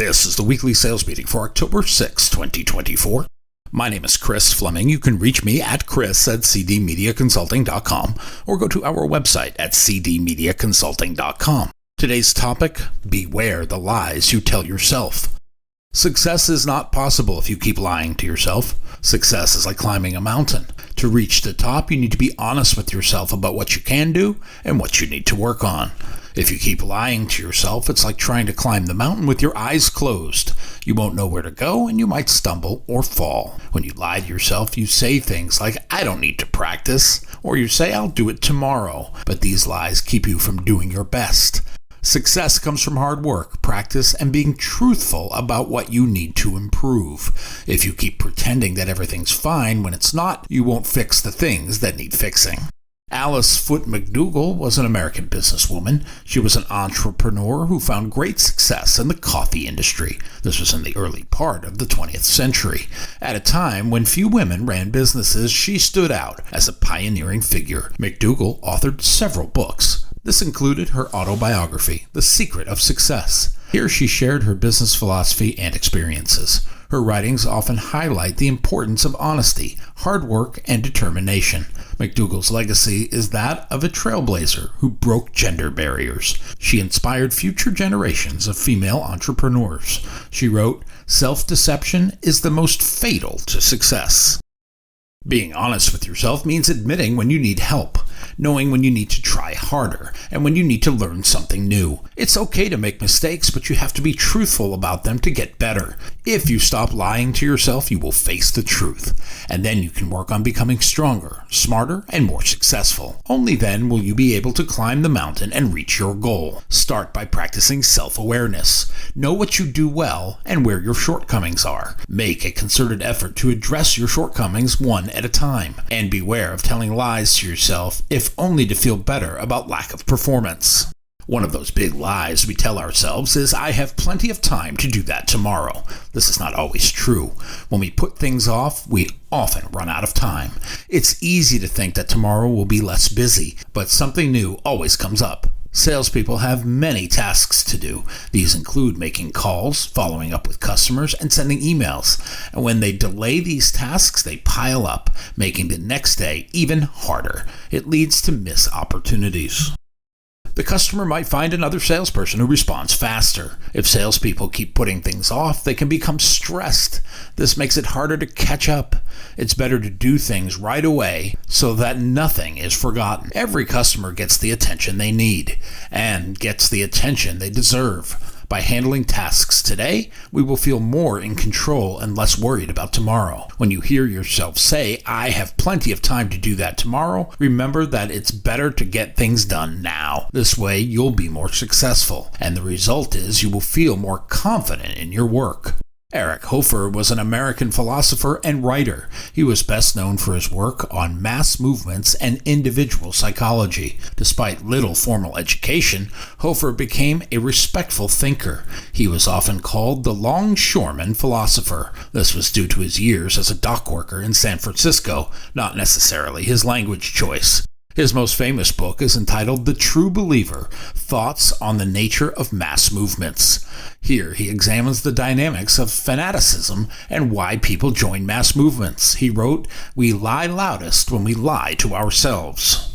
This is the weekly sales meeting for October 6, 2024. My name is Chris Fleming. You can reach me at chris@cdmediaconsulting.com or go to our website at cdmediaconsulting.com. Today's topic, beware the lies you tell yourself. Success is not possible if you keep lying to yourself. Success is like climbing a mountain. To reach the top, you need to be honest with yourself about what you can do and what you need to work on. If you keep lying to yourself, it's like trying to climb the mountain with your eyes closed. You won't know where to go and you might stumble or fall. When you lie to yourself, you say things like, I don't need to practice, or you say, I'll do it tomorrow. But these lies keep you from doing your best. Success comes from hard work, practice, and being truthful about what you need to improve. If you keep pretending that everything's fine when it's not, you won't fix the things that need fixing. Alice Foote McDougall was an American businesswoman. She was an entrepreneur who found great success in the coffee industry. This was in the early part of the 20th century. At a time when few women ran businesses, she stood out as a pioneering figure. McDougall authored several books. This included her autobiography, The Secret of Success. Here she shared her business philosophy and experiences. Her writings often highlight the importance of honesty, hard work, and determination. McDougall's legacy is that of a trailblazer who broke gender barriers. She inspired future generations of female entrepreneurs. She wrote, "Self-deception is the most fatal to success." Being honest with yourself means admitting when you need help, knowing when you need to try harder, and when you need to learn something new. It's okay to make mistakes, but you have to be truthful about them to get better. If you stop lying to yourself, you will face the truth, and then you can work on becoming stronger, smarter, and more successful. Only then will you be able to climb the mountain and reach your goal. Start by practicing self-awareness. Know what you do well and where your shortcomings are. Make a concerted effort to address your shortcomings one at a time, and beware of telling lies to yourself, if only to feel better about lack of performance. One of those big lies we tell ourselves is, I have plenty of time to do that tomorrow. This is not always true. When we put things off, we often run out of time. It's easy to think that tomorrow will be less busy, but something new always comes up. Salespeople have many tasks to do. These include making calls, following up with customers, and sending emails. And when they delay these tasks, they pile up, making the next day even harder. It leads to missed opportunities. The customer might find another salesperson who responds faster. If salespeople keep putting things off, they can become stressed. This makes it harder to catch up. It's better to do things right away so that nothing is forgotten. Every customer gets the attention they need and gets the attention they deserve. By handling tasks today, we will feel more in control and less worried about tomorrow. When you hear yourself say, I have plenty of time to do that tomorrow, remember that it's better to get things done now. This way, you'll be more successful, and the result is you will feel more confident in your work. Erich Hofer was an American philosopher and writer. He was best known for his work on mass movements and individual psychology. Despite little formal education, Hofer became a respectful thinker. He was often called the longshoreman philosopher. This was due to his years as a dock worker in San Francisco, not necessarily his language choice. His most famous book is entitled The True Believer, Thoughts on the Nature of Mass Movements. Here he examines the dynamics of fanaticism and why people join mass movements. He wrote, "We lie loudest when we lie to ourselves."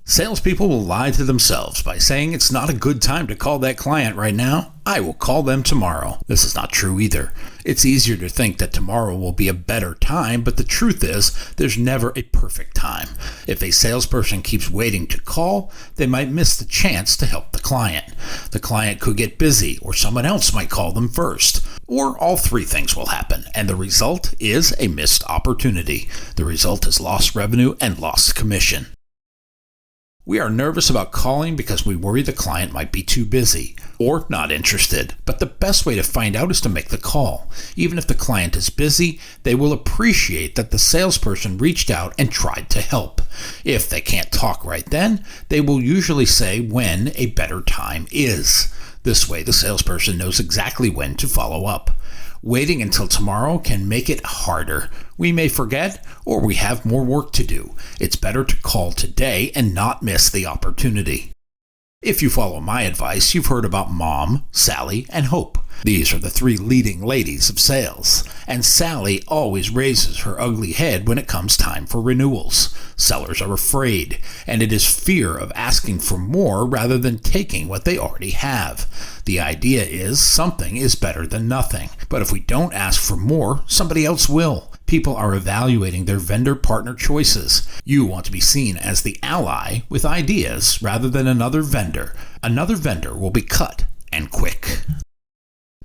Salespeople will lie to themselves by saying it's not a good time to call that client right now. I will call them tomorrow. This is not true either. It's easier to think that tomorrow will be a better time, but the truth is there's never a perfect time. If a salesperson keeps waiting to call, they might miss the chance to help the client. The client could get busy, or someone else might call them first. Or all three things will happen, and the result is a missed opportunity. The result is lost revenue and lost commission. We are nervous about calling because we worry the client might be too busy or not interested. But the best way to find out is to make the call. Even if the client is busy, they will appreciate that the salesperson reached out and tried to help. If they can't talk right then, they will usually say when a better time is. This way, the salesperson knows exactly when to follow up. Waiting until tomorrow can make it harder. We may forget, or we have more work to do. It's better to call today and not miss the opportunity. If you follow my advice, you've heard about Mom, Sally, and Hope. These are the three leading ladies of sales, and Sally always raises her ugly head when it comes time for renewals. Sellers are afraid, and it is fear of asking for more rather than taking what they already have. The idea is something is better than nothing, but if we don't ask for more, somebody else will. People are evaluating their vendor partner choices. You want to be seen as the ally with ideas rather than another vendor. Another vendor will be cut, and quick.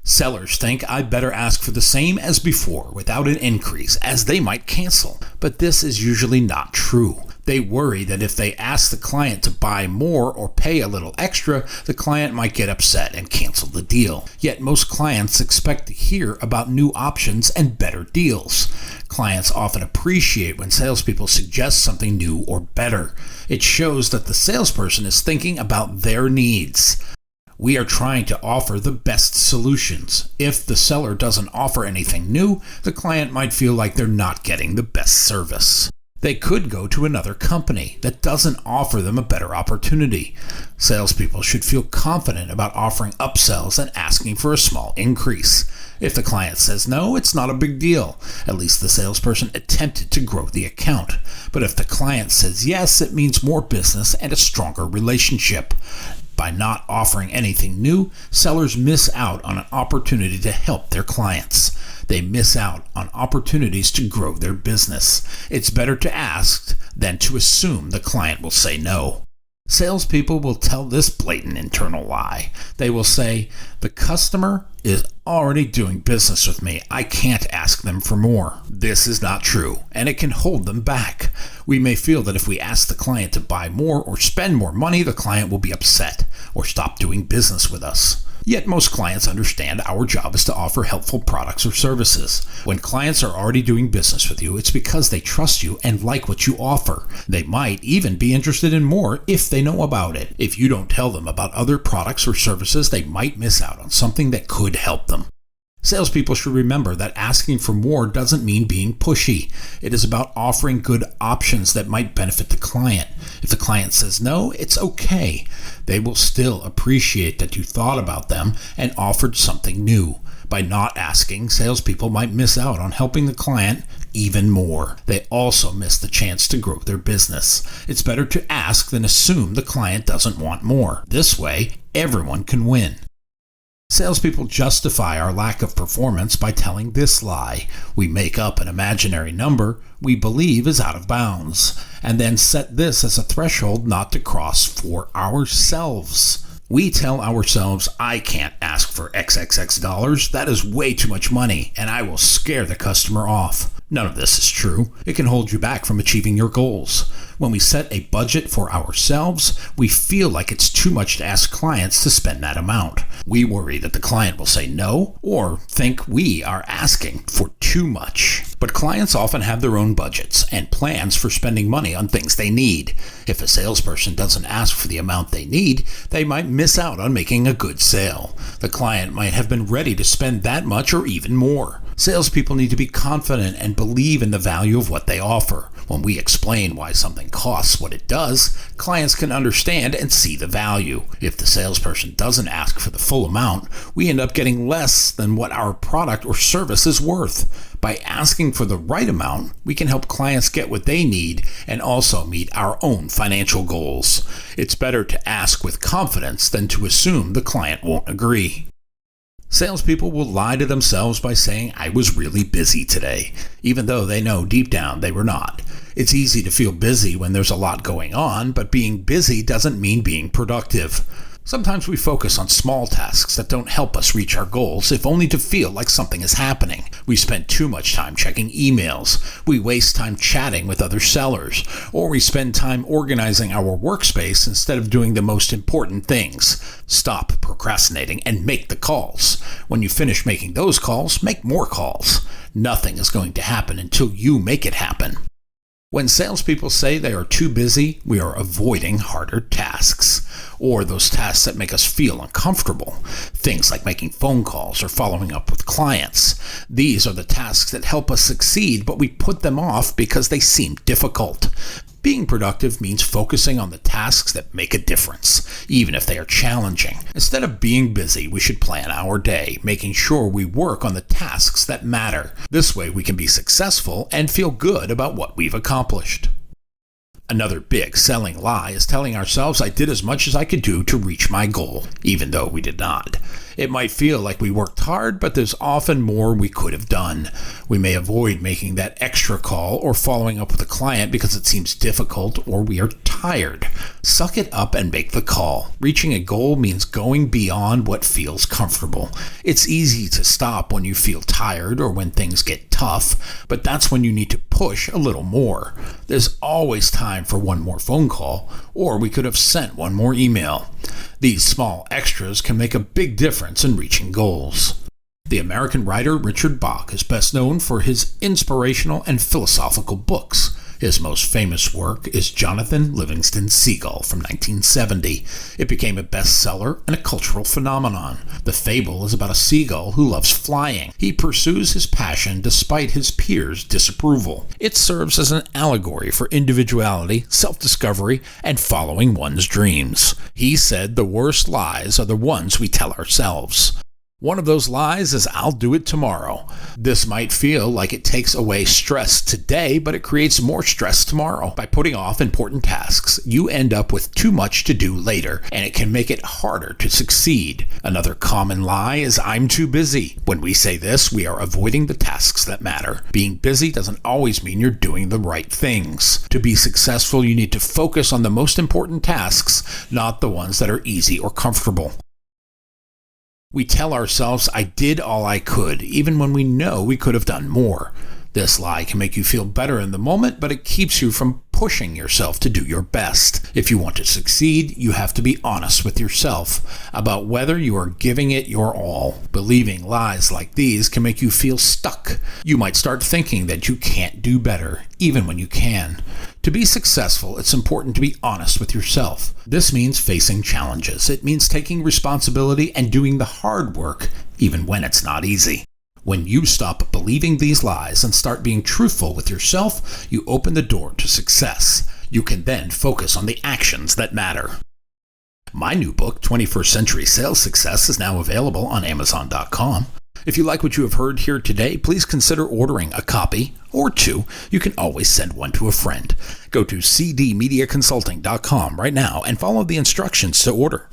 Sellers think I better ask for the same as before without an increase, as they might cancel. But this is usually not true. They worry that if they ask the client to buy more or pay a little extra, the client might get upset and cancel the deal. Yet most clients expect to hear about new options and better deals. Clients often appreciate when salespeople suggest something new or better. It shows that the salesperson is thinking about their needs. We are trying to offer the best solutions. If the seller doesn't offer anything new, the client might feel like they're not getting the best service. They could go to another company that doesn't offer them a better opportunity. Salespeople should feel confident about offering upsells and asking for a small increase. If the client says no, it's not a big deal. At least the salesperson attempted to grow the account. But if the client says yes, it means more business and a stronger relationship. By not offering anything new, sellers miss out on an opportunity to help their clients. They miss out on opportunities to grow their business. It's better to ask than to assume the client will say no. Salespeople will tell this blatant internal lie. They will say, the customer is already doing business with me. I can't ask them for more. This is not true, and it can hold them back. We may feel that if we ask the client to buy more or spend more money, the client will be upset or stop doing business with us. Yet most clients understand our job is to offer helpful products or services. When clients are already doing business with you, it's because they trust you and like what you offer. They might even be interested in more if they know about it. If you don't tell them about other products or services, they might miss out on something that could help them. Salespeople should remember that asking for more doesn't mean being pushy. It is about offering good options that might benefit the client. If the client says no, it's okay. They will still appreciate that you thought about them and offered something new. By not asking, salespeople might miss out on helping the client even more. They also miss the chance to grow their business. It's better to ask than assume the client doesn't want more. This way, everyone can win. Salespeople justify our lack of performance by telling this lie. We make up an imaginary number we believe is out of bounds, and then set this as a threshold not to cross for ourselves. We tell ourselves, I can't ask for XXX dollars, that is way too much money, and I will scare the customer off. None of this is true. It can hold you back from achieving your goals. When we set a budget for ourselves, we feel like it's too much to ask clients to spend that amount. We worry that the client will say no, or think we are asking for too much. But clients often have their own budgets and plans for spending money on things they need. If a salesperson doesn't ask for the amount they need, they might miss out on making a good sale. The client might have been ready to spend that much or even more. Salespeople need to be confident and believe in the value of what they offer. When we explain why something costs what it does, clients can understand and see the value. If the salesperson doesn't ask for the full amount, we end up getting less than what our product or service is worth. By asking for the right amount, we can help clients get what they need and also meet our own financial goals. It's better to ask with confidence than to assume the client won't agree. Salespeople will lie to themselves by saying, I was really busy today, even though they know deep down they were not. It's easy to feel busy when there's a lot going on, but being busy doesn't mean being productive. Sometimes we focus on small tasks that don't help us reach our goals, if only to feel like something is happening. We spend too much time checking emails, we waste time chatting with other sellers, or we spend time organizing our workspace instead of doing the most important things. Stop procrastinating and make the calls. When you finish making those calls, make more calls. Nothing is going to happen until you make it happen. When salespeople say they are too busy, we are avoiding harder tasks, or those tasks that make us feel uncomfortable. Things like making phone calls or following up with clients. These are the tasks that help us succeed, but we put them off because they seem difficult. Being productive means focusing on the tasks that make a difference, even if they are challenging. Instead of being busy, we should plan our day, making sure we work on the tasks that matter. This way we can be successful and feel good about what we've accomplished. Another big selling lie is telling ourselves I did as much as I could do to reach my goal, even though we did not. It might feel like we worked hard, but there's often more we could have done. We may avoid making that extra call or following up with a client because it seems difficult or we are tired. Suck it up and make the call. Reaching a goal means going beyond what feels comfortable. It's easy to stop when you feel tired or when things get tough, but that's when you need to push a little more. There's always time for one more phone call, or we could have sent one more email. These small extras can make a big difference in reaching goals. The American writer Richard Bach is best known for his inspirational and philosophical books. His most famous work is Jonathan Livingston Seagull from 1970. It became a bestseller and a cultural phenomenon. The fable is about a seagull who loves flying. He pursues his passion despite his peers' disapproval. It serves as an allegory for individuality, self-discovery, and following one's dreams. He said the worst lies are the ones we tell ourselves. One of those lies is I'll do it tomorrow. This might feel like it takes away stress today, but it creates more stress tomorrow. By putting off important tasks, you end up with too much to do later, and it can make it harder to succeed. Another common lie is I'm too busy. When we say this, we are avoiding the tasks that matter. Being busy doesn't always mean you're doing the right things. To be successful, you need to focus on the most important tasks, not the ones that are easy or comfortable. We tell ourselves, I did all I could, even when we know we could have done more. This lie can make you feel better in the moment, but it keeps you from pushing yourself to do your best. If you want to succeed, you have to be honest with yourself about whether you are giving it your all. Believing lies like these can make you feel stuck. You might start thinking that you can't do better, even when you can. To be successful, it's important to be honest with yourself. This means facing challenges. It means taking responsibility and doing the hard work, even when it's not easy. When you stop believing these lies and start being truthful with yourself, you open the door to success. You can then focus on the actions that matter. My new book, 21st Century Sales Success, is now available on Amazon.com. If you like what you have heard here today, please consider ordering a copy or two. You can always send one to a friend. Go to cdmediaconsulting.com right now and follow the instructions to order.